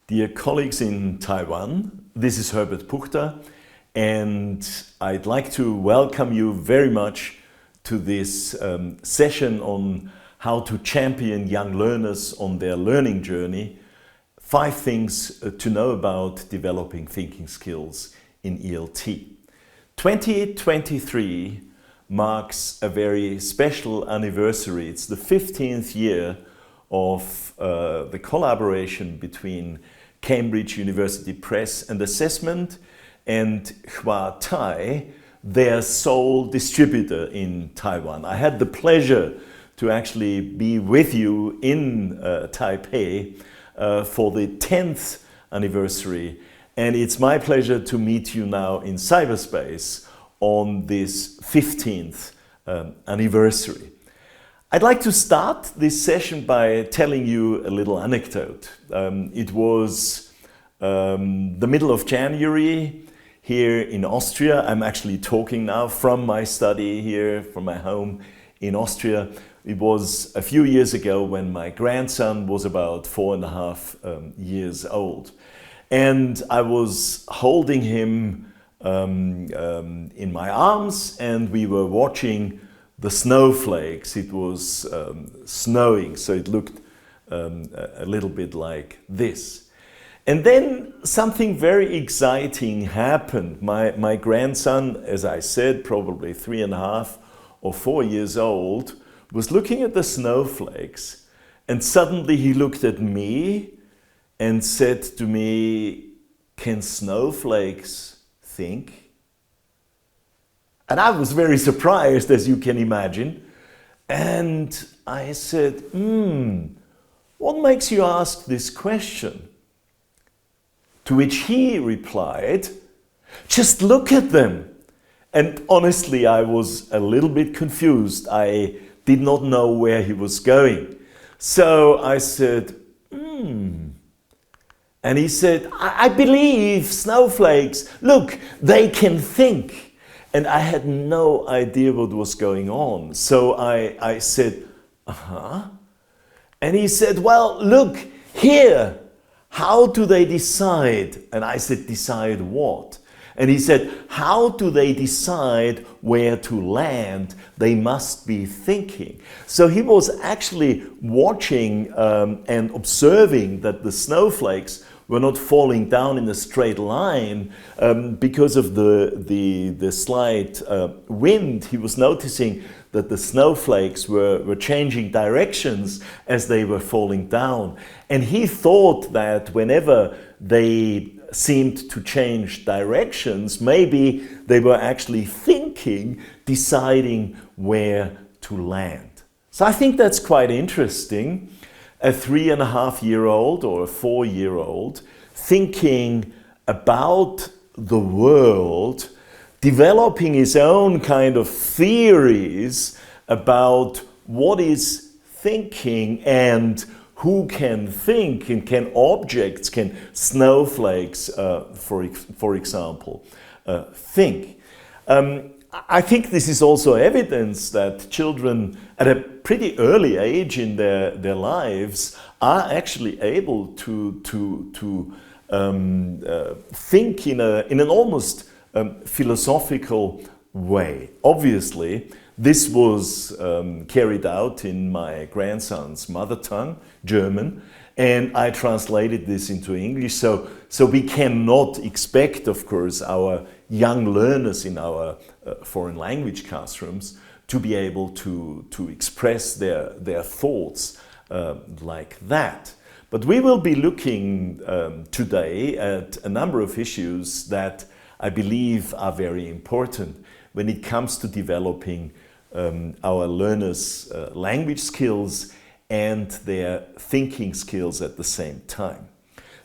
Dear colleagues in Taiwan, this is Herbert Puchta, and I'd like to welcome you very much to this session on how to champion young learners on their learning journey. 5 things to know about developing thinking skills in ELT. 2023 marks a very special anniversary. It's the 15th year of the collaboration between Cambridge University Press and Assessment and Hua Tai, their sole distributor in Taiwan. I had the pleasure to actually be with you in Taipei for the 10th anniversary, and it's my pleasure to meet you now in cyberspace on this 15th anniversary. I'd like to start this session by telling you a little anecdote. It was the middle of January here in Austria. I'm actually talking now from my study here, from my home in Austria. It was a few years ago when my grandson was about 4.5 years old. And I was holding him in my arms, and we were watching the snowflakes. It was snowing, so it looked a little bit like this. And then something very exciting happened. My grandson, as I said, probably 3.5 or 4 years old, was looking at the snowflakes, and suddenly he looked at me and said to me, "Can snowflakes think?" And I was very surprised, as you can imagine. And I said, what makes you ask this question? To which he replied, "Just look at them." And honestly, I was a little bit confused. I did not know where he was going. So I said, And he said, I believe snowflakes, look, they can think. And I had no idea what was going on. So I said, And he said, well, look, here, how do they decide? And I said, decide what? And he said, how do they decide where to land? They must be thinking. So he was actually watching and observing that the snowflakes were not falling down in a straight line because of the slight wind. He was noticing that the snowflakes were changing directions as they were falling down. And he thought that whenever they seemed to change directions, maybe they were actually thinking, deciding where to land. So I think that's quite interesting. A 3.5-year-old or a 4-year-old thinking about the world, developing his own kind of theories about what is thinking and who can think, and can objects, can snowflakes, for example, think. I think this is also evidence that children at a pretty early age in their lives are actually able to think in an almost philosophical way. Obviously, this was carried out in my grandson's mother tongue, German, and I translated this into English. So we cannot expect, of course, our young learners in our foreign language classrooms to be able to express their thoughts like that. But we will be looking today at a number of issues that I believe are very important when it comes to developing our learners' language skills and their thinking skills at the same time.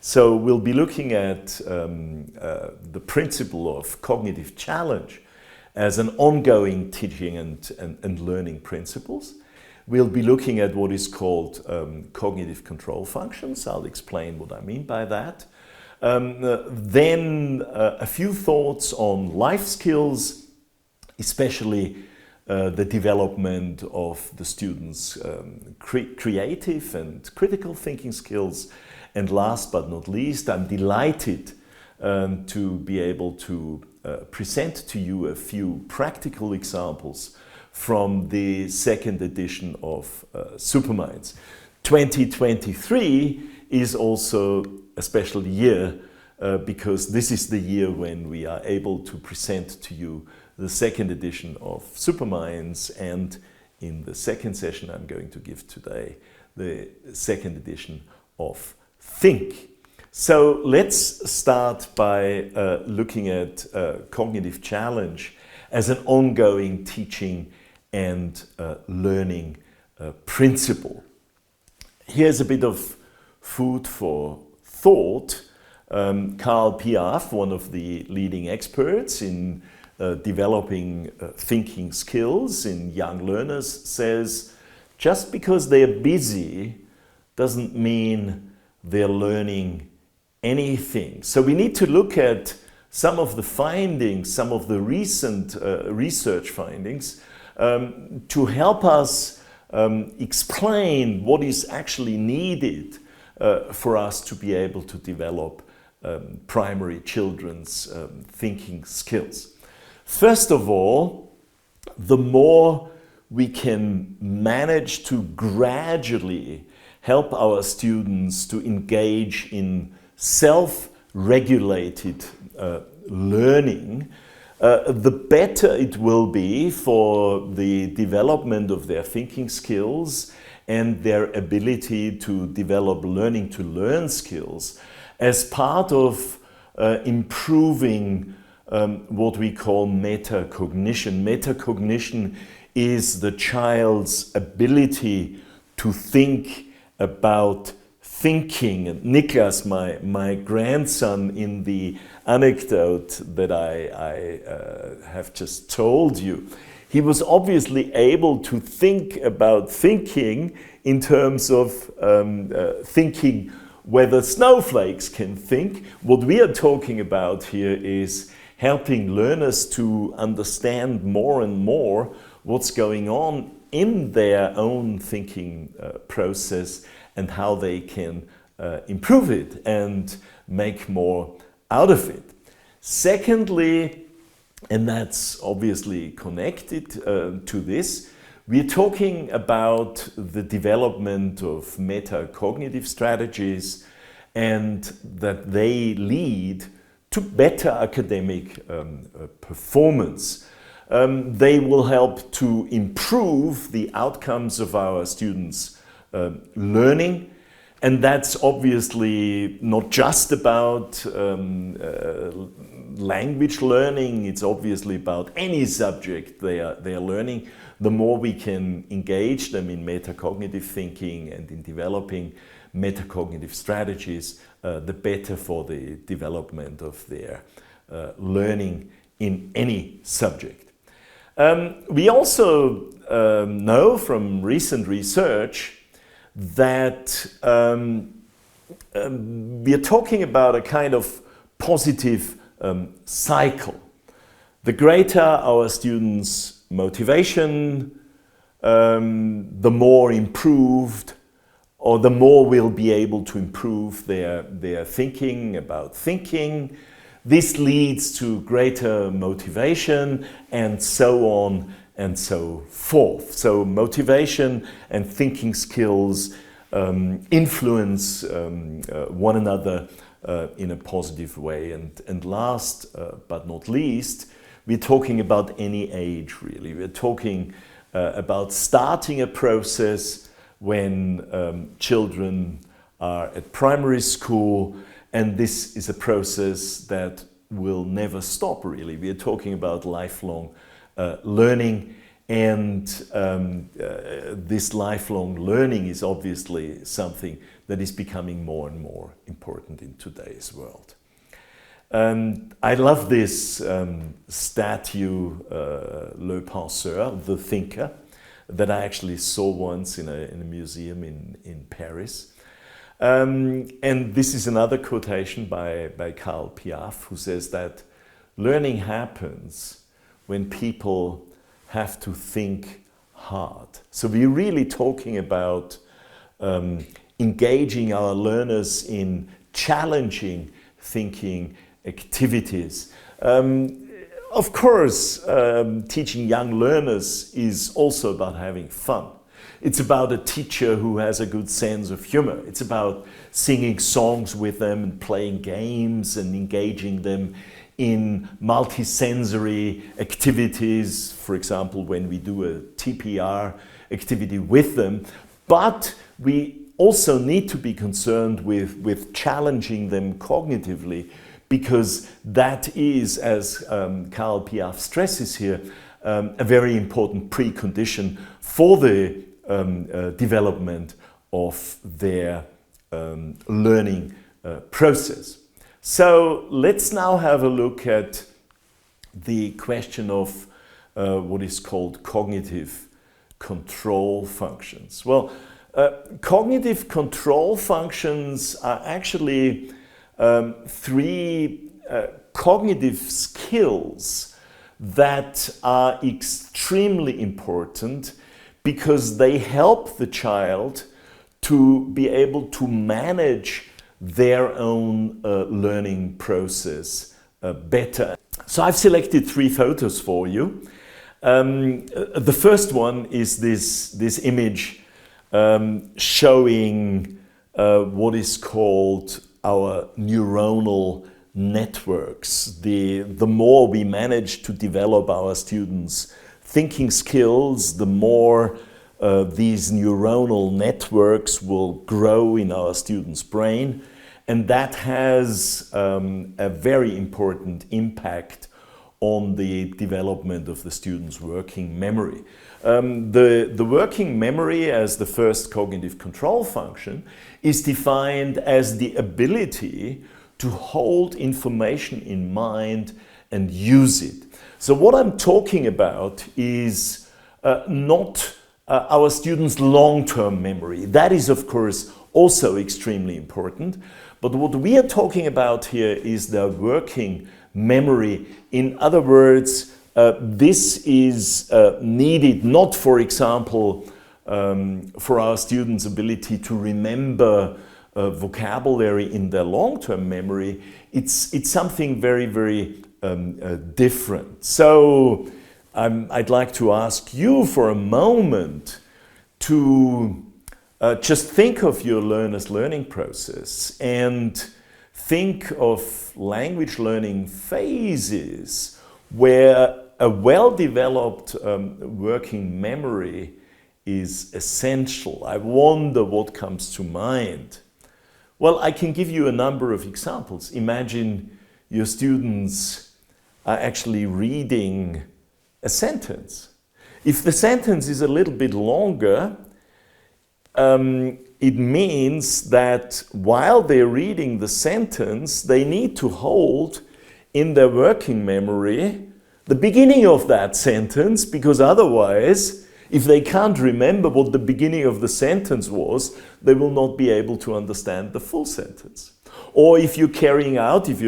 So we'll be looking at the principle of cognitive challenge as an ongoing teaching and learning principles. We'll be looking at what is called cognitive control functions. I'll explain what I mean by that. Then a few thoughts on life skills, especially the development of the students' creative and critical thinking skills, And last but not least, I'm delighted to be able to present to you a few practical examples from the second edition of Superminds. 2023 is also a special year because this is the year when we are able to present to you the second edition of Superminds, and in the second session I'm going to give today the second edition of Think. So let's start by looking at cognitive challenge as an ongoing teaching and learning principle. Here's a bit of food for thought. Carl Piaf, one of the leading experts in developing thinking skills in young learners, says just because they're busy doesn't mean they're learning anything. So we need to look at some of the findings, some of the recent research findings to help us explain what is actually needed for us to be able to develop primary children's thinking skills. First of all, the more we can manage to gradually help our students to engage in self-regulated learning, the better it will be for the development of their thinking skills and their ability to develop learning to learn skills as part of improving what we call metacognition. Metacognition is the child's ability to think about thinking. And Niklas, my grandson, in the anecdote that I have just told you, he was obviously able to think about thinking in terms of thinking whether snowflakes can think. What we are talking about here is helping learners to understand more and more what's going on in their own thinking process and how they can improve it and make more out of it. Secondly, and that's obviously connected to this, we're talking about the development of metacognitive strategies and that they lead to better academic performance. They will help to improve the outcomes of our students' learning, and that's obviously not just about language learning, it's obviously about any subject they are learning. The more we can engage them in metacognitive thinking and in developing metacognitive strategies, the better for the development of their learning in any subject. We also know from recent research that we are talking about a kind of positive cycle. The greater our students' motivation, the more improved, or the more we'll be able to improve their thinking about thinking. This leads to greater motivation and so on and so forth. So motivation and thinking skills influence one another in a positive way. And last but not least, we're talking about any age really. We're talking about starting a process when children are at primary school, and this is a process that will never stop really. We are talking about lifelong learning, and this lifelong learning is obviously something that is becoming more and more important in today's world. I love this statue, Le Penseur, the thinker, that I actually saw once in a museum in Paris. And this is another quotation by Carl Piaf, who says that learning happens when people have to think hard. So we're really talking about engaging our learners in challenging thinking activities. Of course, teaching young learners is also about having fun. It's about a teacher who has a good sense of humor. It's about singing songs with them and playing games and engaging them in multisensory activities, for example, when we do a TPR activity with them. But we also need to be concerned with challenging them cognitively, because that is, as Karl Piaf stresses here, a very important precondition for the development of their learning process. So let's now have a look at the question of what is called cognitive control functions. Well, cognitive control functions are actually three cognitive skills that are extremely important because they help the child to be able to manage their own learning process better. So I've selected three photos for you. The first one is this image showing what is called our neuronal networks. The more we manage to develop our students' thinking skills, the more these neuronal networks will grow in our students' brain, and that has a very important impact on the development of the student's working memory. The working memory as the first cognitive control function is defined as the ability to hold information in mind and use it. So what I'm talking about is not our students' long-term memory. That is, of course, also extremely important. But what we are talking about here is their working memory. In other words, this is needed not, for example, for our students' ability to remember vocabulary in their long-term memory. It's something very, very different. So I'd like to ask you for a moment to just think of your learner's learning process and think of language learning phases where a well-developed working memory is essential. I wonder what comes to mind. Well, I can give you a number of examples. Imagine your students are actually reading a sentence. If the sentence is a little bit longer, it means that while they're reading the sentence, they need to hold in their working memory the beginning of that sentence, because otherwise, if they can't remember what the beginning of the sentence was, they will not be able to understand the full sentence. Or if your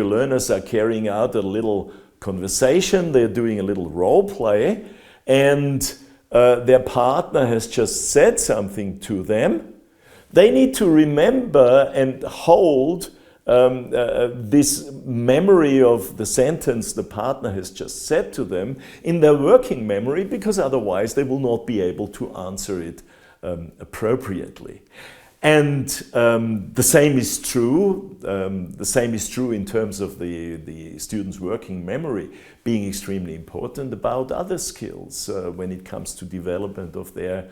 learners are carrying out a little conversation, they're doing a little role play, and their partner has just said something to them, they need to remember and hold this memory of the sentence the partner has just said to them in their working memory, because otherwise they will not be able to answer it appropriately. And the same is true. The same is true in terms of the student's working memory being extremely important about other skills when it comes to development of their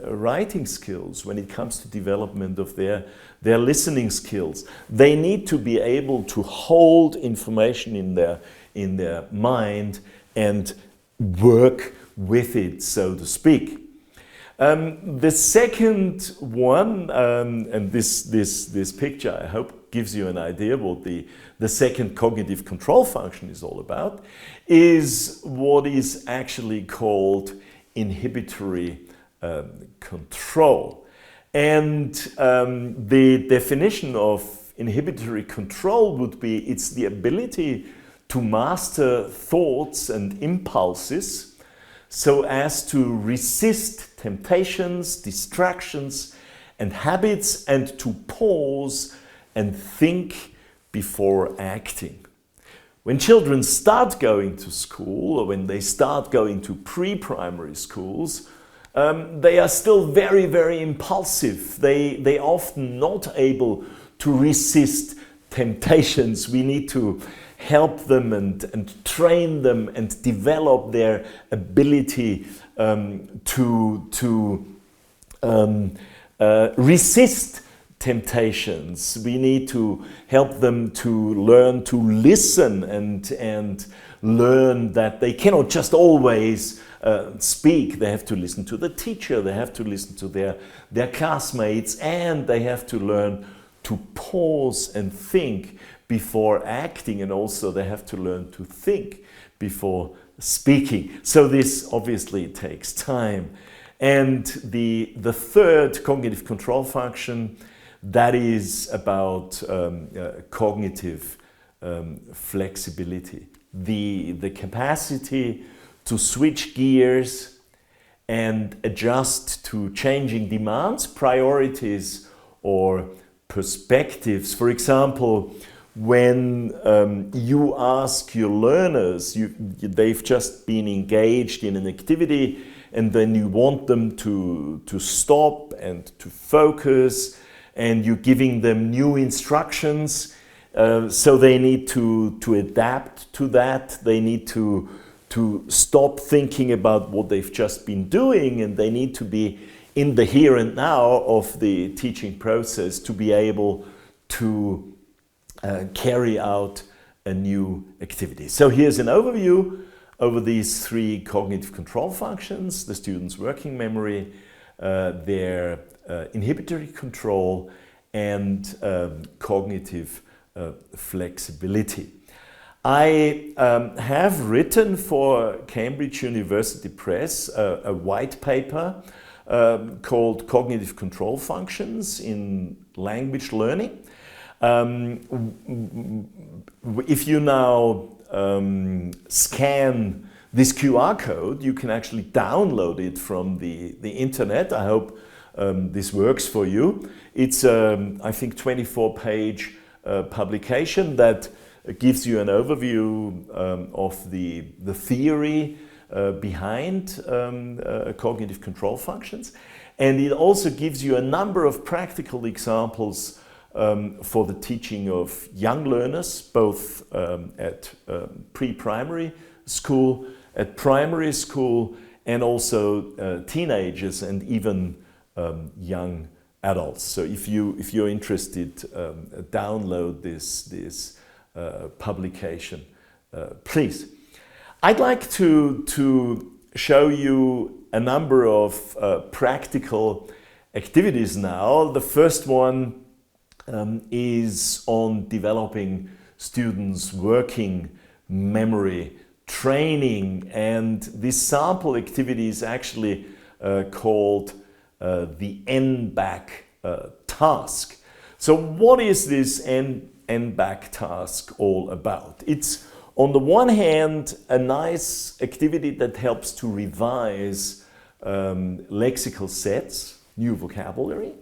writing skills, when it comes to development of their listening skills. They need to be able to hold information in their mind and work with it, so to speak. The second one, and this picture I hope gives you an idea what the second cognitive control function is all about, is what is actually called inhibitory control. And the definition of inhibitory control would be it's the ability to master thoughts and impulses so as to resist temptations, distractions, and habits, and to pause and think before acting. When children start going to school, or when they start going to pre-primary schools, they are still very, very impulsive. They are often not able to resist temptations. We need to help them and train them and develop their ability to resist temptations. We need to help them to learn to listen and learn that they cannot just always speak. They have to listen to the teacher, they have to listen to their classmates, and they have to learn to pause and think before acting, and also they have to learn to think before speaking. So this obviously takes time. And the third cognitive control function, that is about cognitive flexibility, the capacity to switch gears and adjust to changing demands, priorities, or perspectives. For example, when you ask your learners, they've just been engaged in an activity, and then you want them to stop and to focus, and you're giving them new instructions, so they need to adapt to that. They need to stop thinking about what they've just been doing, and they need to be in the here and now of the teaching process to be able to carry out a new activity. So here's an overview over these three cognitive control functions: the student's working memory, their inhibitory control, and cognitive flexibility. I have written for Cambridge University Press a white paper called Cognitive Control Functions in Language Learning. If you now scan this QR code, you can actually download it from the internet. I hope this works for you. It's I think 24-page publication that gives you an overview of the theory behind cognitive control functions, and it also gives you a number of practical examples for the teaching of young learners, both at pre-primary school, at primary school, and also teenagers and even young adults. So if you're interested, download this publication, please. I'd like to show you a number of practical activities now. The first one is on developing students' working memory training, and this sample activity is actually called the N-back task. So what is this N-back task all about? It's on the one hand a nice activity that helps to revise lexical sets, new vocabulary,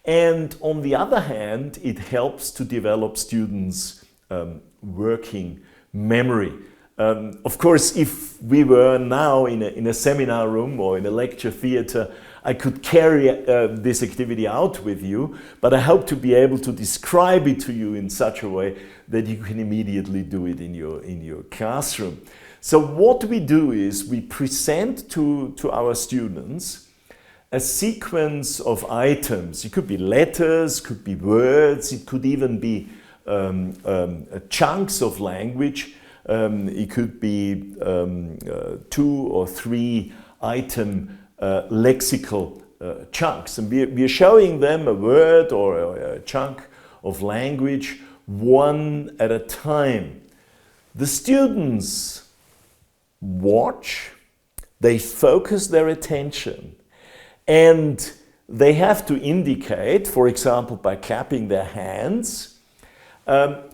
and on the other hand it helps to develop students' working memory. Of course, if we were now in a seminar room or in a lecture theatre, I could carry this activity out with you, but I hope to be able to describe it to you in such a way that you can immediately do it in your classroom. So what we do is we present to our students a sequence of items. It could be letters, could be words, it could even be chunks of language. It could be 2 or 3 item lexical chunks, and we are showing them a word or a chunk of language one at a time. The students watch, they focus their attention, and they have to indicate, for example by clapping their hands,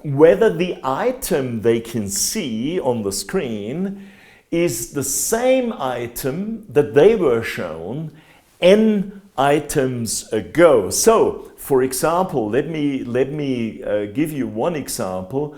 whether the item they can see on the screen is the same item that they were shown n items ago. So, for example, let me give you one example.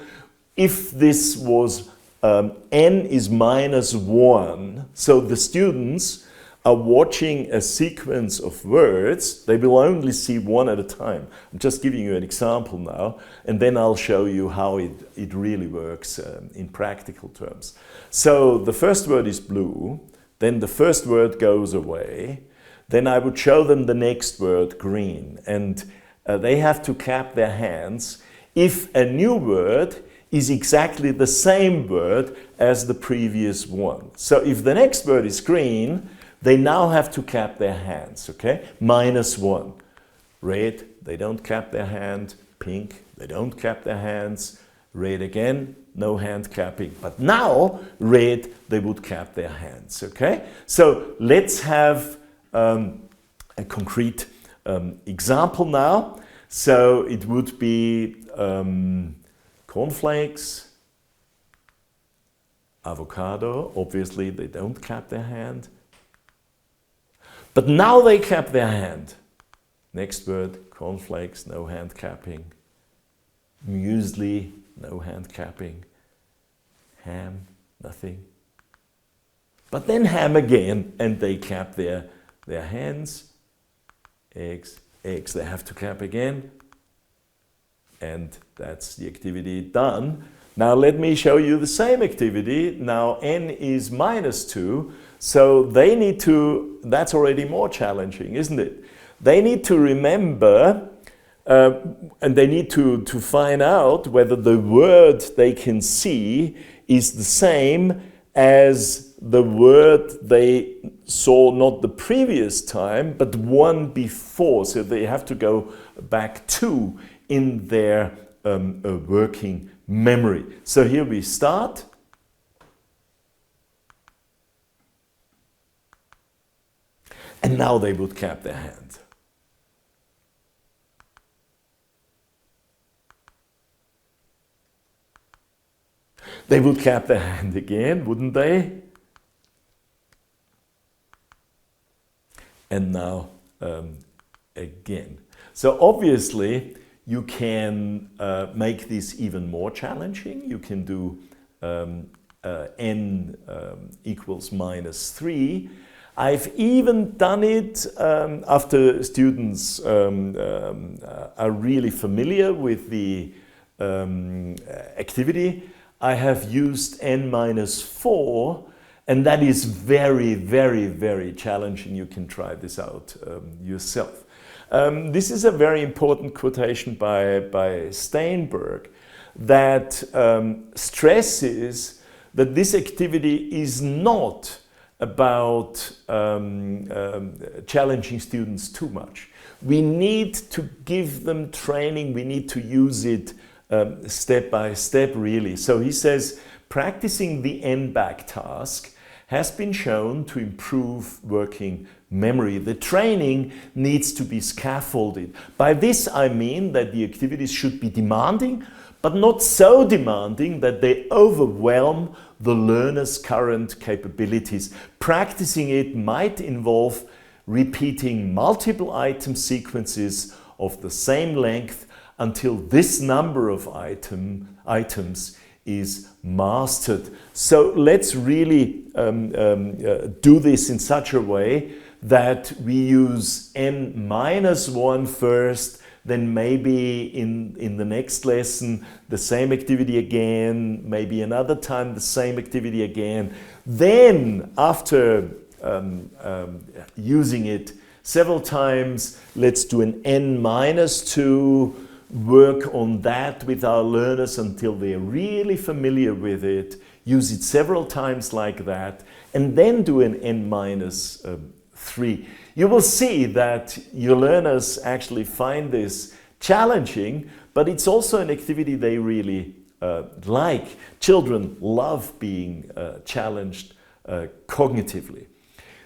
If this was n is minus 1, so the students are watching a sequence of words, they will only see one at a time. I'm just giving you an example now, and then I'll show you how it really works in practical terms. So the first word is blue, then the first word goes away, then I would show them the next word, green, and they have to clap their hands if a new word is exactly the same word as the previous one. So if the next word is green, they now have to clap their hands, okay? Minus 1. Red, they don't clap their hand. Pink, they don't clap their hands. Red again, no hand clapping. But now, red, they would clap their hands, okay? So let's have a concrete example now. So it would be cornflakes, avocado. Obviously, they don't clap their hand. But now they clap their hand. Next word, cornflakes, no hand clapping. Muesli, no hand clapping. Ham, nothing. But then ham again, and they clap their hands. Eggs, they have to clap again. And that's the activity done. Now let me show you the same activity. Now n is minus 2. So they need to, that's already more challenging, isn't it? They need to remember and they need to find out whether the word they can see is the same as the word they saw not the previous time, but one before. So they have to go back 2 in their working memory. So here we start. And now they would clap their hand. They would clap their hand again, wouldn't they? And now again. So obviously you can make this even more challenging. You can do n equals minus 3. I've even done it after students are really familiar with the activity. I have used n minus 4, and that is very, very, very challenging. You can try this out yourself. This is a very important quotation by Steinberg that stresses that this activity is not about challenging students too much. We need to give them training, we need to use it step by step really. So he says, practicing the n-back task has been shown to improve working memory. The training needs to be scaffolded. By this I mean that the activities should be demanding, but not so demanding that they overwhelm the learner's current capabilities. Practicing it might involve repeating multiple item sequences of the same length until this number of items is mastered. So let's really do this in such a way that we use n minus 1 first, then maybe in the next lesson the same activity again, maybe another time the same activity again. Then after using it several times, let's do an n minus 2, work on that with our learners until they're really familiar with it, use it several times like that, and then do an n minus 3. You will see that your learners actually find this challenging, but it's also an activity they really like. Children love being challenged cognitively.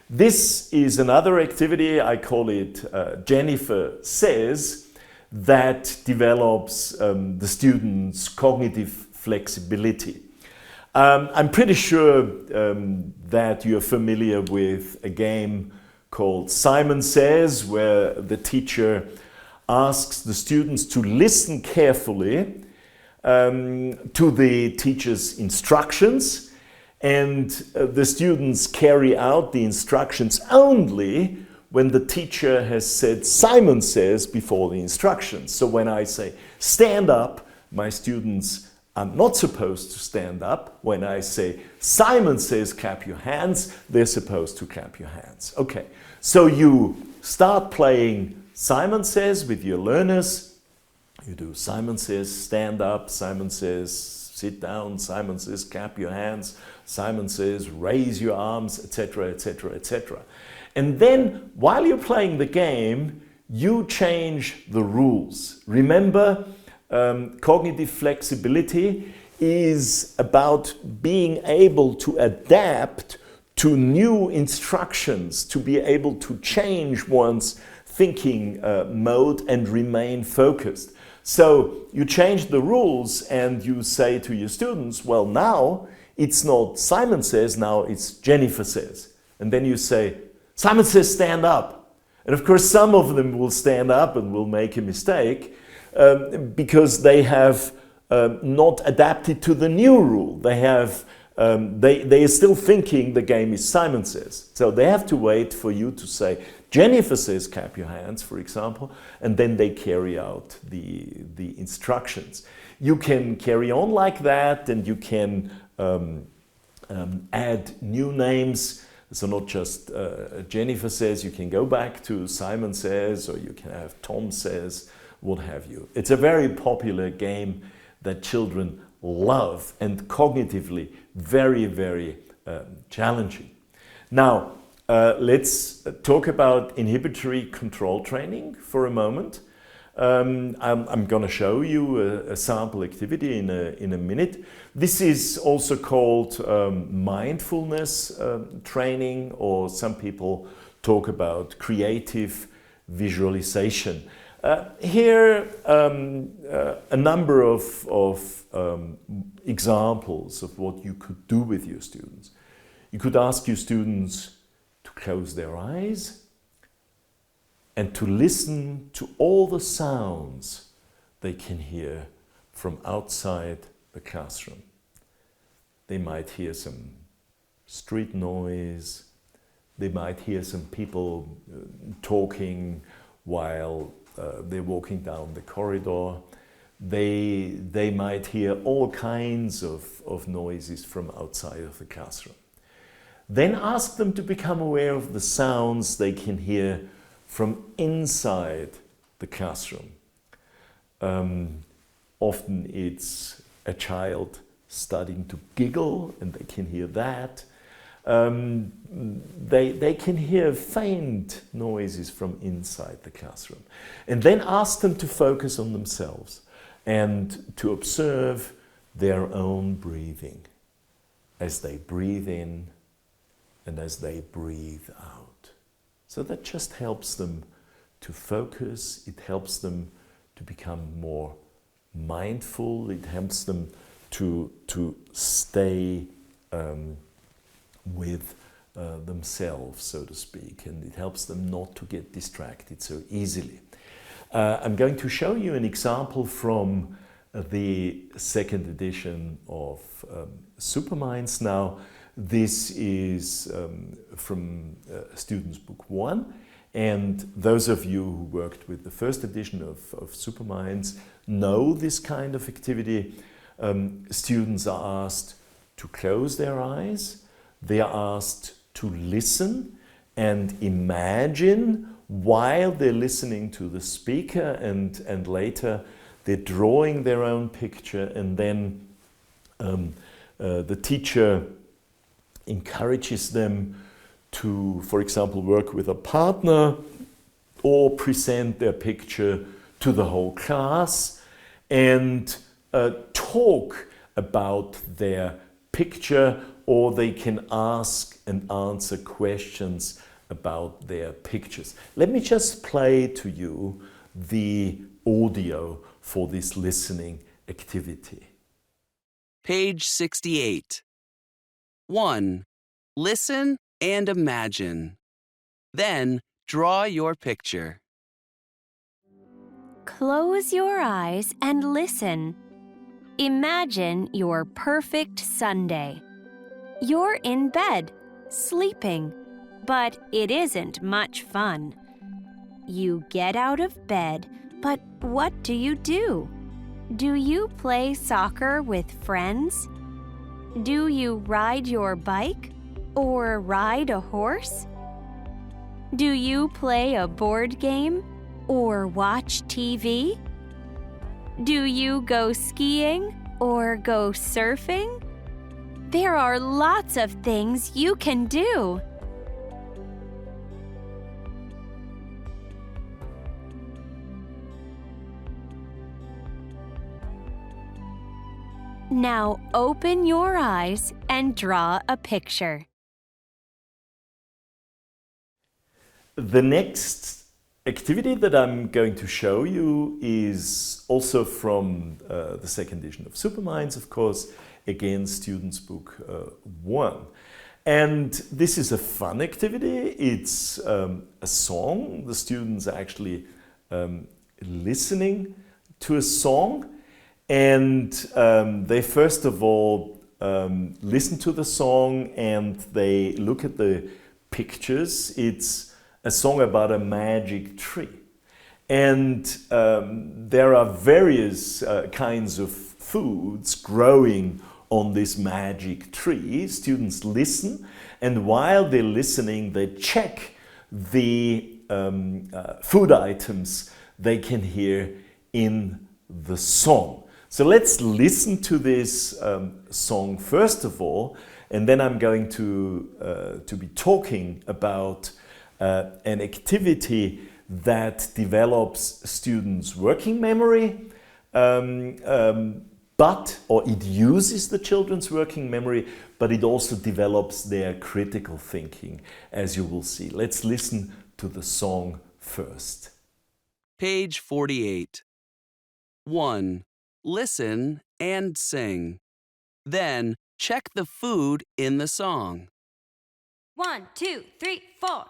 This is another activity, I call it Jennifer Says, that develops the students' cognitive flexibility. I'm pretty sure that you're familiar with a game called Simon Says, where the teacher asks the students to listen carefully to the teacher's instructions, and the students carry out the instructions only when the teacher has said Simon Says before the instructions. So when I say stand up, my students are not supposed to stand up. When I say Simon Says clap your hands, they're supposed to clap your hands. Okay, so you start playing Simon Says with your learners. You do Simon Says stand up, Simon Says sit down, Simon Says clap your hands, Simon Says raise your arms, etc., etc., etc. And then while you're playing the game, you change the rules. Remember, cognitive flexibility is about being able to adapt to new instructions, to be able to change one's thinking mode and remain focused. So you change the rules and you say to your students, well, now it's not Simon Says, now it's Jennifer Says. And then you say, Simon Says stand up. And of course some of them will stand up and will make a mistake because they have not adapted to the new rule. They are still thinking the game is Simon Says. So they have to wait for you to say, Jennifer Says clap your hands, for example, and then they carry out the instructions. You can carry on like that, and you can add new names. So not just Jennifer Says, you can go back to Simon Says, or you can have Tom Says, what have you. It's a very popular game that children love and cognitively very, very challenging. Now, let's talk about inhibitory control training for a moment. I'm going to show you a sample activity in a minute. This is also called mindfulness training, or some people talk about creative visualization. Here a number of examples of what you could do with your students. You could ask your students to close their eyes and to listen to all the sounds they can hear from outside the classroom. They might hear some street noise, they might hear some people talking while they're walking down the corridor. They might hear all kinds of noises from outside of the classroom. Then ask them to become aware of the sounds they can hear from inside the classroom. Often it's a child starting to giggle, and they can hear that. They can hear faint noises from inside the classroom. And then ask them to focus on themselves and to observe their own breathing as they breathe in and as they breathe out. So that just helps them to focus, it helps them to become more mindful, it helps them to stay with themselves, so to speak, and it helps them not to get distracted so easily. I'm going to show you an example from the second edition of Superminds now. This is from Students Book 1, and those of you who worked with the first edition of Superminds know this kind of activity. Students are asked to close their eyes. They are asked to listen and imagine while they're listening to the speaker, and later they're drawing their own picture, and then the teacher encourages them to, for example, work with a partner or present their picture to the whole class and talk about their picture, or they can ask and answer questions about their pictures. Let me just play to you the audio for this listening activity. Page 68. 1. Listen and imagine. Then, draw your picture. Close your eyes and listen. Imagine your perfect Sunday. You're in bed, sleeping, but it isn't much fun. You get out of bed, but what do you do? Do you play soccer with friends? Do you ride your bike or ride a horse? Do you play a board game or watch TV? Do you go skiing or go surfing? There are lots of things you can do. Now open your eyes and draw a picture. The next activity that I'm going to show you is also from the second edition of Superminds, of course, again, Students' Book 1. And this is a fun activity. It's a song. The students are actually listening to a song. And they first of all listen to the song and they look at the pictures. It's a song about a magic tree. And there are various kinds of foods growing on this magic tree. Students listen, and while they're listening, they check the food items they can hear in the song. So let's listen to this song first of all, and then I'm going to be talking about an activity that develops students' working memory, or it uses the children's working memory, but it also develops their critical thinking, as you will see. Let's listen to the song first. Page 48. 1. Listen and sing. Then, check the food in the song. 1, 2, 3, 4.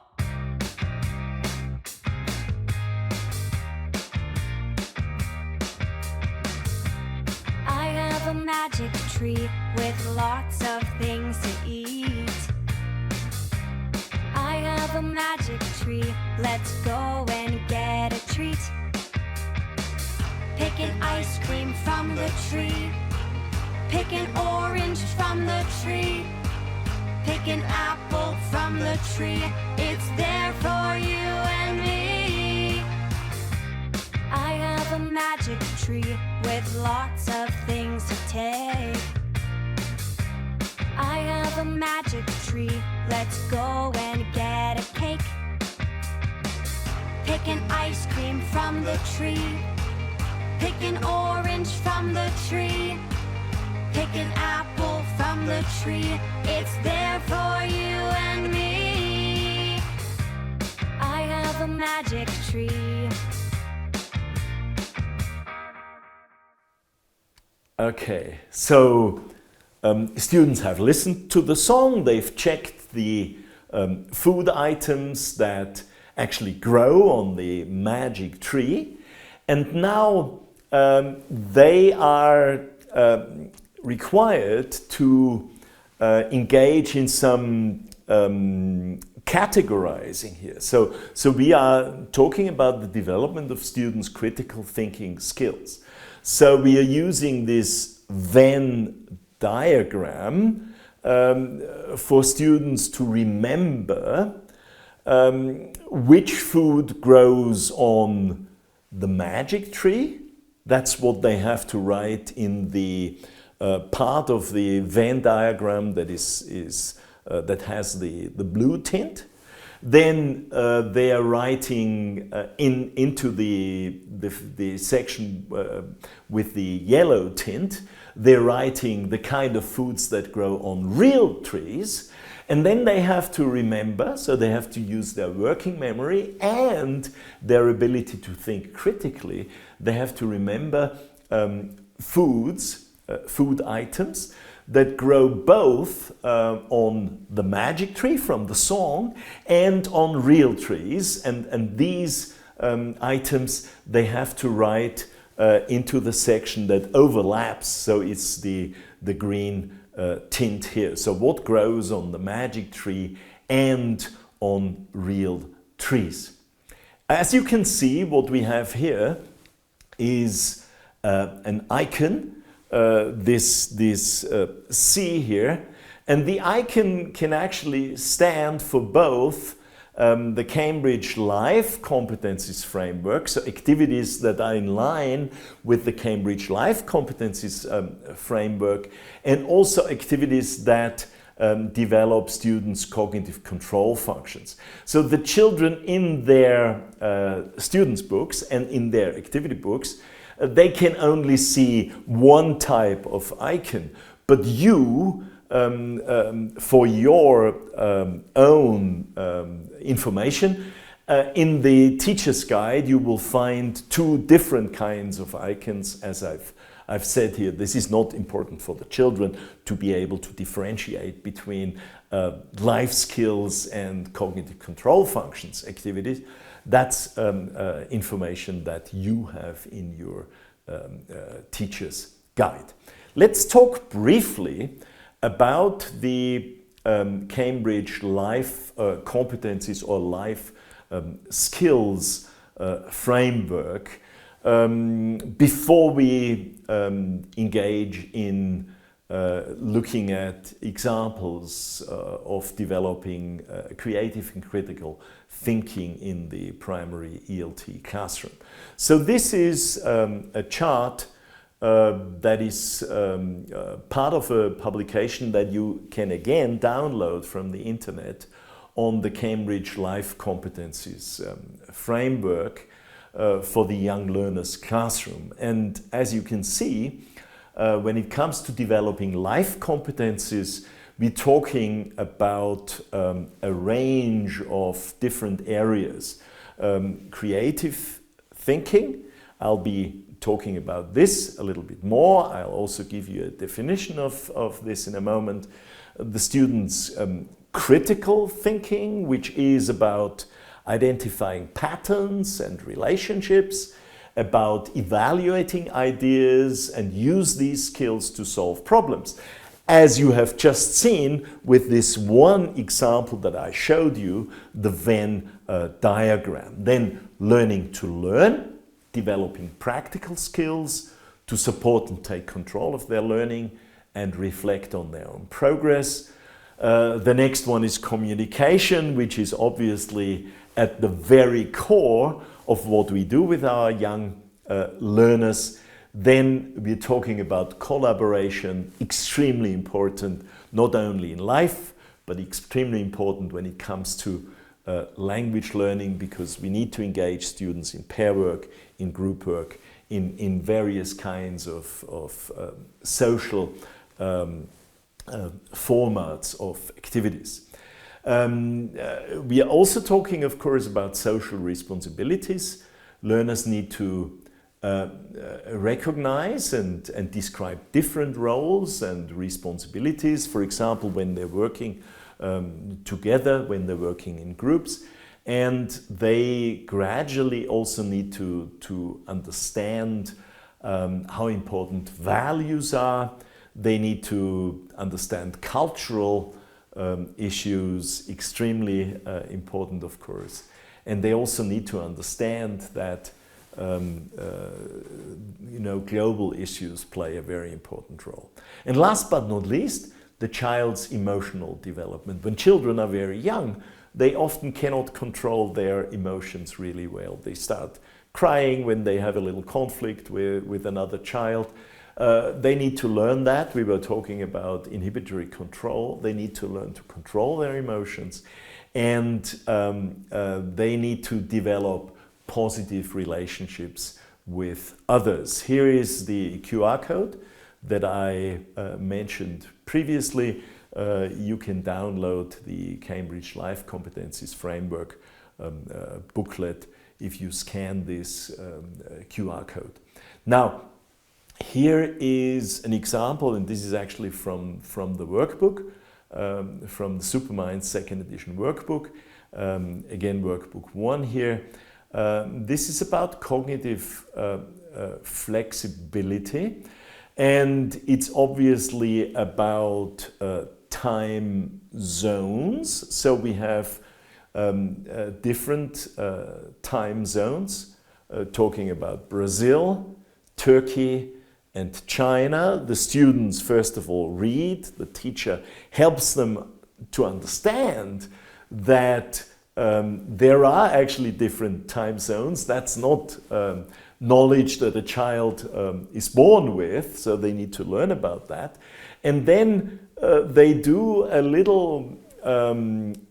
I have a magic tree with lots of things to eat. I have a magic tree, let's go and get a treat. Pick an ice cream from the tree. Pick an orange from the tree. Pick an apple from the tree. It's there for you and me. I have a magic tree with lots of things to take. I have a magic tree, let's go and get a cake. Pick an ice cream from the tree. Pick an orange from the tree. Pick an apple from the tree. It's there for you and me. I have a magic tree. Okay, so students have listened to the song, they've checked the food items that actually grow on the magic tree, and now they are required to engage in some categorizing here. So we are talking about the development of students' critical thinking skills. So we are using this Venn diagram for students to remember which food grows on the magic tree. That's what they have to write in the part of the Venn diagram that that has the blue tint. Then they are writing into the section with the yellow tint. They're writing the kind of foods that grow on real trees. And then they have to remember, so they have to use their working memory and their ability to think critically. They have to remember food items that grow both on the magic tree from the song and on real trees. And these items, they have to write into the section that overlaps, so it's the green tint here. So what grows on the magic tree and on real trees. As you can see, what we have here is an icon, this C here, and the icon can actually stand for both the Cambridge Life Competencies Framework, so activities that are in line with the Cambridge Life Competencies Framework, and also activities that develop students' cognitive control functions. So the children in their students' books and in their activity books, they can only see one type of icon, but you, for your own information, in the teacher's guide you will find two different kinds of icons. As I've said here, this is not important for the children to be able to differentiate between life skills and cognitive control functions activities. That's information that you have in your teacher's guide. Let's talk briefly about the Cambridge Life Competencies or Life Skills Framework before we engage in looking at examples of developing creative and critical thinking in the primary ELT classroom. So this is a chart that is part of a publication that you can again download from the internet on the Cambridge Life Competencies Framework for the young learners classroom. And as you can see, when it comes to developing life competencies, we're talking about a range of different areas. Creative thinking, I'll be talking about this a little bit more. I'll also give you a definition of this in a moment. The students' critical thinking, which is about identifying patterns and relationships, about evaluating ideas and use these skills to solve problems. As you have just seen with this one example that I showed you, the Venn diagram. Then learning to learn, developing practical skills to support and take control of their learning and reflect on their own progress. The next one is communication, which is obviously at the very core of what we do with our young learners. Then we're talking about collaboration, extremely important, not only in life, but extremely important when it comes to language learning, because we need to engage students in pair work, in group work, in various kinds of social formats of activities. We are also talking, of course, about social responsibilities. Learners need to recognize and describe different roles and responsibilities. For example, when they're working together, when they're working in groups. And they gradually also need to understand how important values are. They need to understand cultural issues, extremely important, of course. And they also need to understand that global issues play a very important role. And last but not least, the child's emotional development. When children are very young, they often cannot control their emotions really well. They start crying when they have a little conflict with another child. They need to learn that. We were talking about inhibitory control. They need to learn to control their emotions, and they need to develop positive relationships with others. Here is the QR code that I mentioned previously. You can download the Cambridge Life Competencies Framework booklet if you scan this QR code. Now, here is an example, and this is actually from the workbook, from the Superminds second edition workbook. Again, workbook 1 here. This is about cognitive flexibility, and it's obviously about time zones. So we have different time zones, talking about Brazil, Turkey, and China. The students, first of all, read. The teacher helps them to understand that there are actually different time zones. That's not knowledge that a child is born with, so they need to learn about that. And then they do a little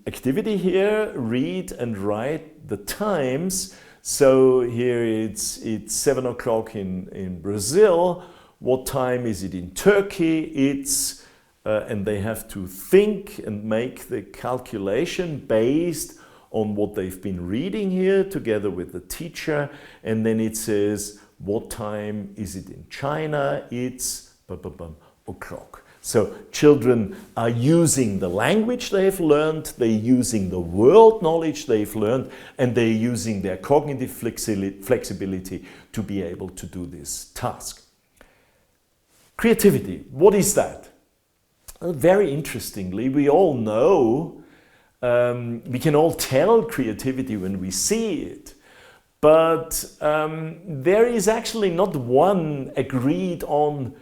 activity here, read and write the times. So here it's 7 o'clock in Brazil. What time is it in Turkey? It's and they have to think and make the calculation based on what they've been reading here together with the teacher. And then it says, what time is it in China? It's o'clock. So children are using the language they've learned, they're using the world knowledge they've learned, and they're using their cognitive flexibility to be able to do this task. Creativity, what is that? Very interestingly, we all know, we can all tell creativity when we see it, but there is actually not one agreed on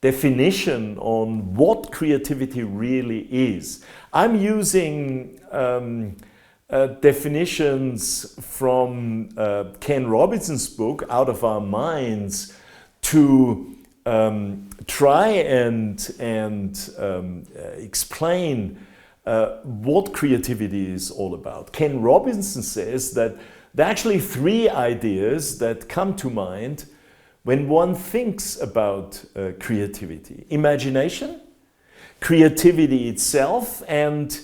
definition on what creativity really is. I'm using definitions from Ken Robinson's book, Out of Our Minds, to try and explain what creativity is all about. Ken Robinson says that there are actually 3 ideas that come to mind when one thinks about creativity: imagination, creativity itself, and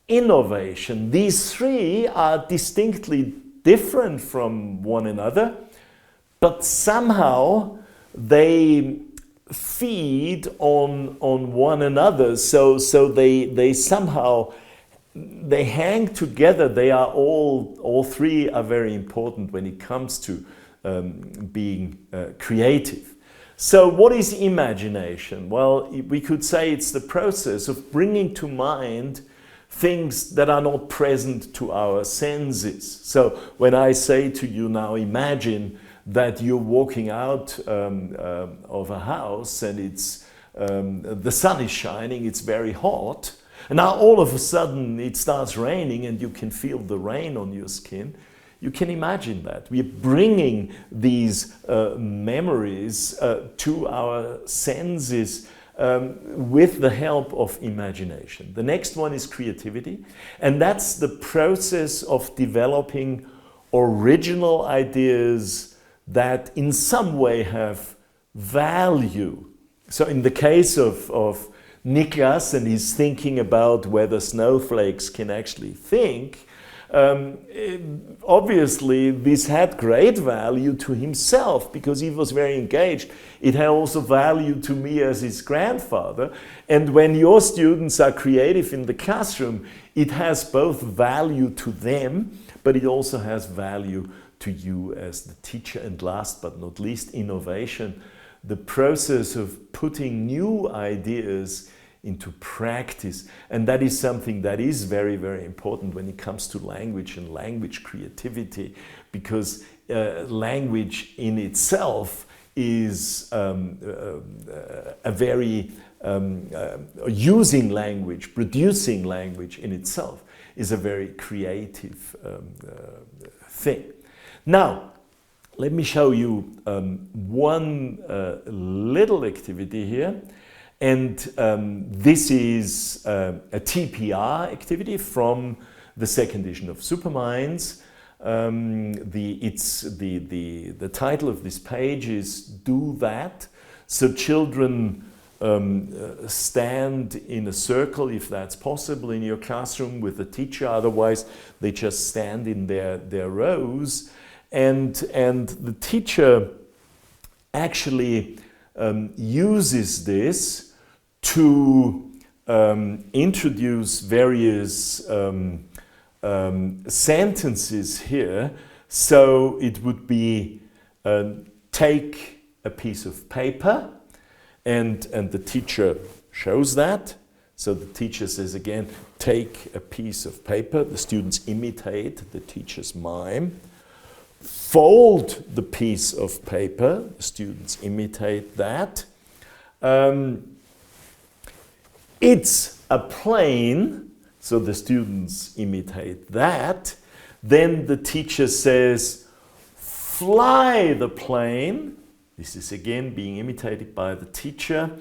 innovation. These 3 are distinctly different from one another, but somehow they feed on one another. So they somehow they hang together. They are all 3 are very important when it comes to being creative. So what is imagination? Well, we could say it's the process of bringing to mind things that are not present to our senses. So when I say to you now, imagine that you're walking out of a house and it's the sun is shining, it's very hot, and now all of a sudden it starts raining and you can feel the rain on your skin. You can imagine that. We're bringing these memories to our senses with the help of imagination. The next one is creativity, and that's the process of developing original ideas that in some way have value. So in the case of Niklas and his thinking about whether snowflakes can actually think, obviously this had great value to himself because he was very engaged. It had also value to me as his grandfather. And when your students are creative in the classroom, it has both value to them, but it also has value to you as the teacher. And last but not least, innovation, the process of putting new ideas into practice. And that is something that is very, very important when it comes to language and language creativity, because language in itself is a very, using language, producing language in itself is a very creative thing. Now, let me show you one little activity here. And this is a TPR activity from the second edition of Superminds. The title of this page is Do That. So children stand in a circle, if that's possible, in your classroom with the teacher. Otherwise, they just stand in their rows. And the teacher actually uses this to introduce various sentences here. So it would be take a piece of paper, and the teacher shows that. So the teacher says again, take a piece of paper. The students imitate the teacher's mime. Fold the piece of paper. The students imitate that. It's a plane. So the students imitate that. Then the teacher says, fly the plane. This is again being imitated by the teacher.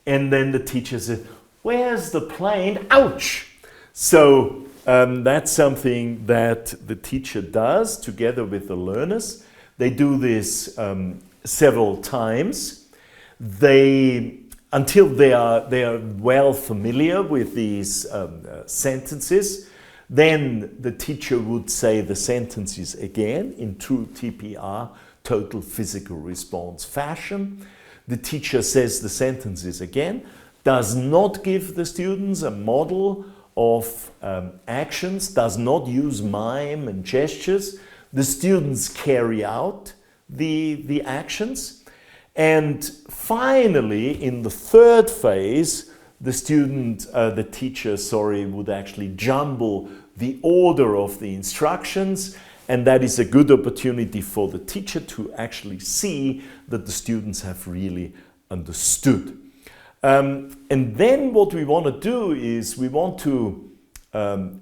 And then the teacher says, where's the plane? Ouch! So that's something that the teacher does together with the learners. They do this several times. Until they are well familiar with these sentences, then the teacher would say the sentences again in true TPR, total physical response fashion. The teacher says the sentences again, does not give the students a model of actions, does not use mime and gestures. The students carry out the actions. And finally, in the third phase, the teacher would actually jumble the order of the instructions, and that is a good opportunity for the teacher to actually see that the students have really understood. And then what we want to do is we want to,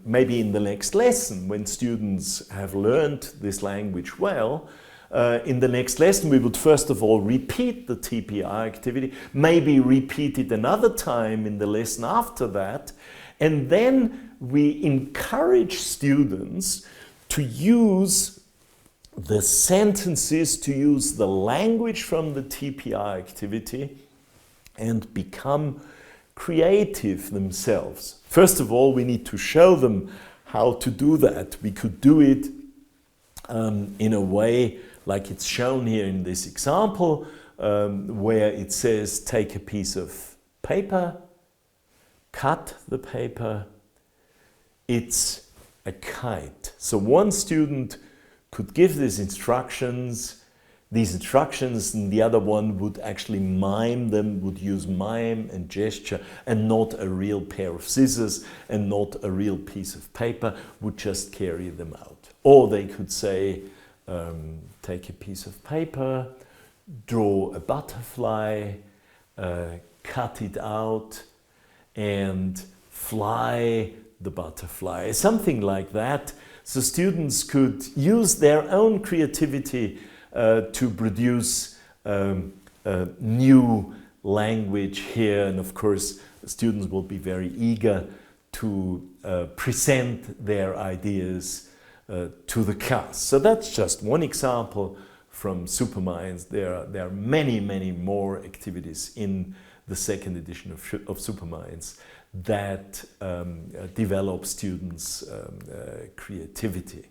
maybe in the next lesson, when students have learned this language well, in the next lesson we would first of all repeat the TPR activity, maybe repeat it another time in the lesson after that, and then we encourage students to use the sentences, to use the language from the TPR activity and become creative themselves. First of all, we need to show them how to do that. We could do it in a way like it's shown here in this example, where it says take a piece of paper, cut the paper, it's a kite. So one student could give these instructions, and the other one would actually mime them, would use mime and gesture, and not a real pair of scissors and not a real piece of paper, would just carry them out. Or they could say, take a piece of paper, draw a butterfly, cut it out, and fly the butterfly, something like that. So students could use their own creativity to produce new language here, and of course students will be very eager to present their ideas to the class. So that's just one example from Superminds. There are many, many more activities in the second edition of Superminds that develop students' creativity.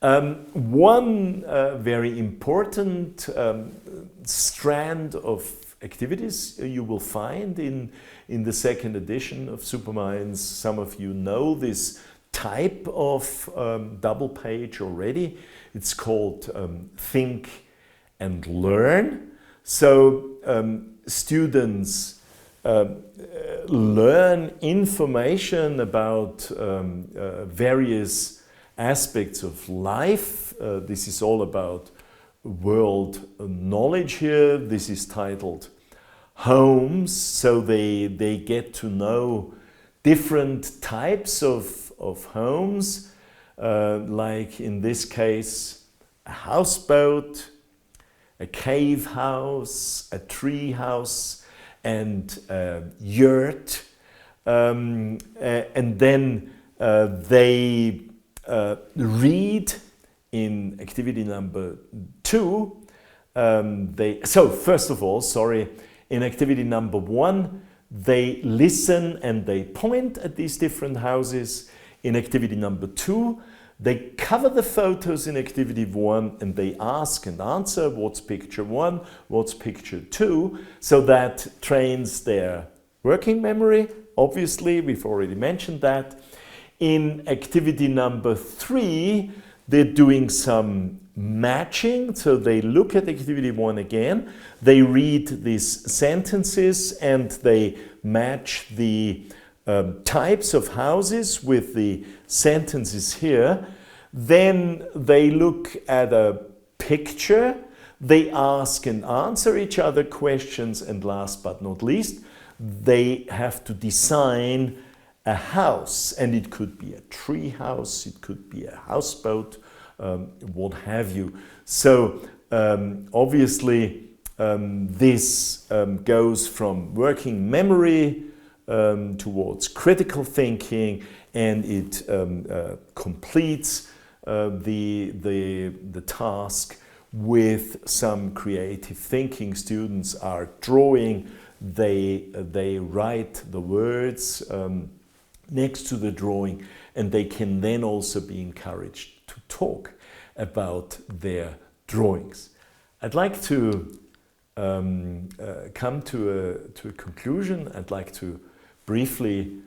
One very important strand of activities you will find in the second edition of Superminds. Some of you know this type of double page already. It's called Think and Learn. So students learn information about various aspects of life. This is all about world knowledge here. This is titled Homes, so they get to know different types of homes, like in this case a houseboat, a cave house, a tree house, and a yurt. And then they read in activity number 2. First of all, in activity number 1, they listen and they point at these different houses. In activity number 2, They cover the photos in activity 1 and they ask and answer what's picture 1, what's picture 2, so that trains their working memory. Obviously, we've already mentioned that. In activity number 3, they're doing some matching, so they look at activity 1 again, they read these sentences and they match the types of houses with the sentences here. Then they look at a picture, they ask and answer each other questions, and last but not least, they have to design a house, and it could be a tree house, it could be a houseboat, what have you. So obviously this goes from working memory towards critical thinking, and it completes the task with some creative thinking. Students are drawing, they write the words next to the drawing, and they can then also be encouraged to talk about their drawings. I'd like to come to a conclusion. I'd like to briefly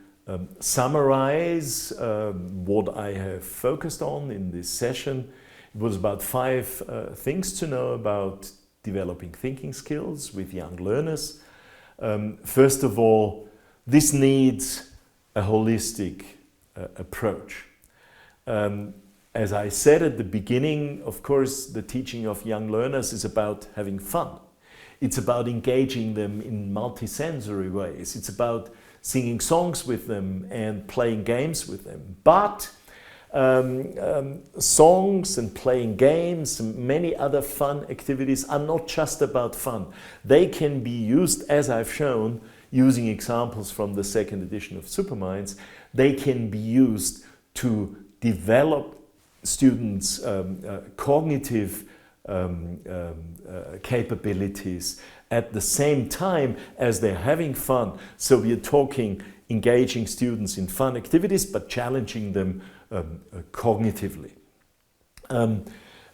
summarize what I have focused on in this session. It was about 5 things to know about developing thinking skills with young learners. First of all, this needs a holistic approach. As I said at the beginning, of course, the teaching of young learners is about having fun. It's about engaging them in multisensory ways. It's about singing songs with them and playing games with them. But songs and playing games and many other fun activities are not just about fun. They can be used, as I've shown, using examples from the 2nd edition of Superminds. They can be used to develop students' cognitive capabilities at the same time as they're having fun. So we're talking engaging students in fun activities, but challenging them cognitively.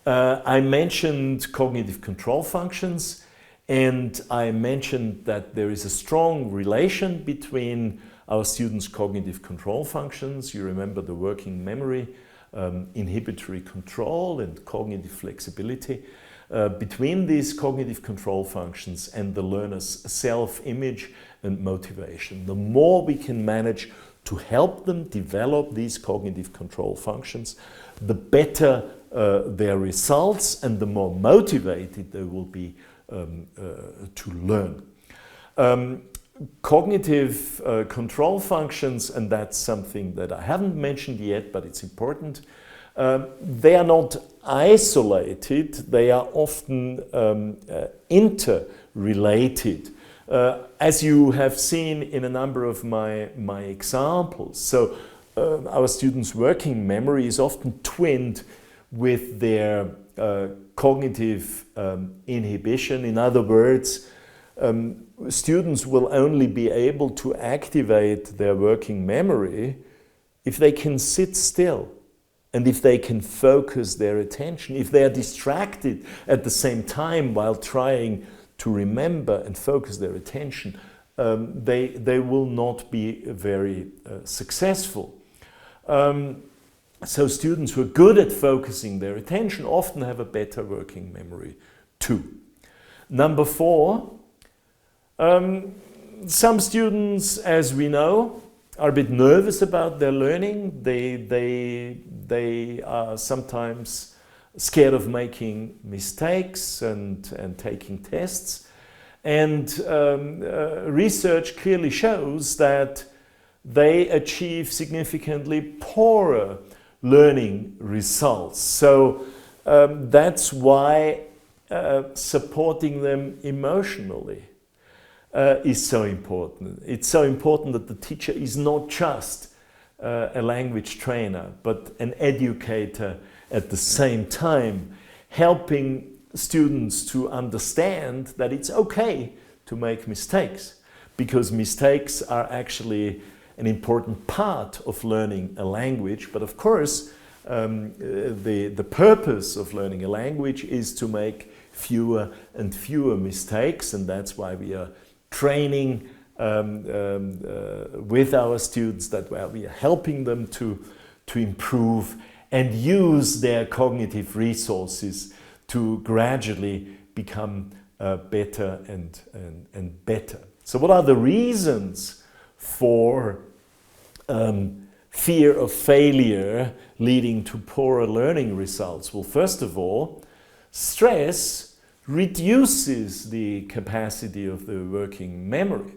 I mentioned cognitive control functions, and I mentioned that there is a strong relation between our students' cognitive control functions. You remember the working memory, inhibitory control and cognitive flexibility. Between these cognitive control functions and the learner's self-image and motivation. The more we can manage to help them develop these cognitive control functions, the better their results and the more motivated they will be to learn. Cognitive control functions, and that's something that I haven't mentioned yet, but it's important. They are not isolated, they are often interrelated, as you have seen in a number of my examples. So our students' working memory is often twinned with their cognitive inhibition. In other words, students will only be able to activate their working memory if they can sit still and if they can focus their attention. If they are distracted at the same time while trying to remember and focus their attention, they will not be very successful. So students who are good at focusing their attention often have a better working memory too. Number 4, some students, as we know, are a bit nervous about their learning. They are sometimes scared of making mistakes and taking tests. And research clearly shows that they achieve significantly poorer learning results. So that's why supporting them emotionally is so important. It's so important that the teacher is not just a language trainer, but an educator at the same time, helping students to understand that it's okay to make mistakes, because mistakes are actually an important part of learning a language. But of course, the purpose of learning a language is to make fewer and fewer mistakes, and that's why we are training with our students, that we are helping them to improve and use their cognitive resources to gradually become better and better. So what are the reasons for fear of failure leading to poorer learning results? Well, first of all, stress reduces the capacity of the working memory.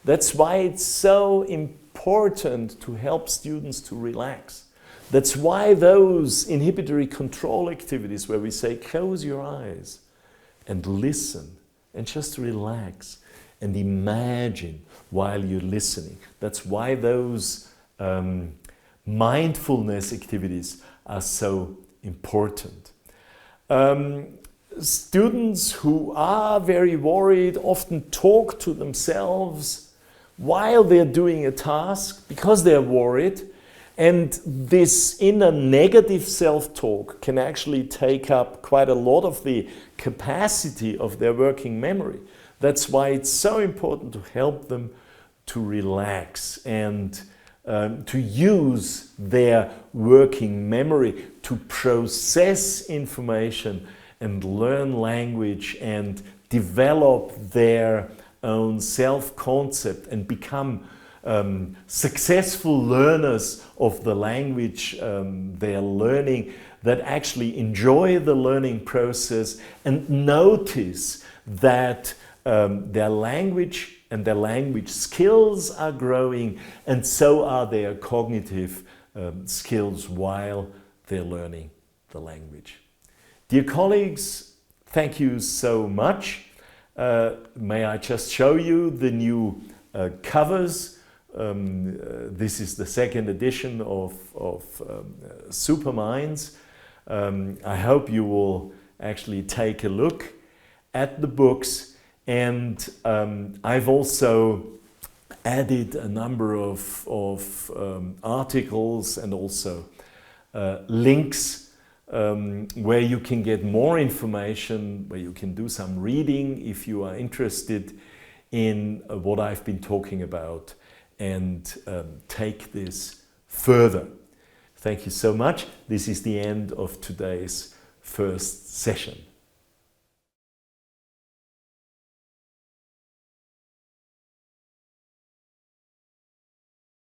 That's why it's so important to help students to relax. That's why those inhibitory control activities where we say close your eyes and listen and just relax and imagine while you're listening. That's why those mindfulness activities are so important. Students who are very worried often talk to themselves while they're doing a task because they're worried, and this inner negative self-talk can actually take up quite a lot of the capacity of their working memory. That's why it's so important to help them to relax and to use their working memory to process information and learn language and develop their own self-concept and become successful learners of the language they're learning, that actually enjoy the learning process and notice that their language and their language skills are growing, and so are their cognitive skills while they're learning the language. Dear colleagues, thank you so much. May I just show you the new covers. This is the second edition of Superminds. I hope you will actually take a look at the books, and I've also added a number of articles and also links where you can get more information, where you can do some reading if you are interested in what I've been talking about, and take this further. Thank you so much. This is the end of today's first session.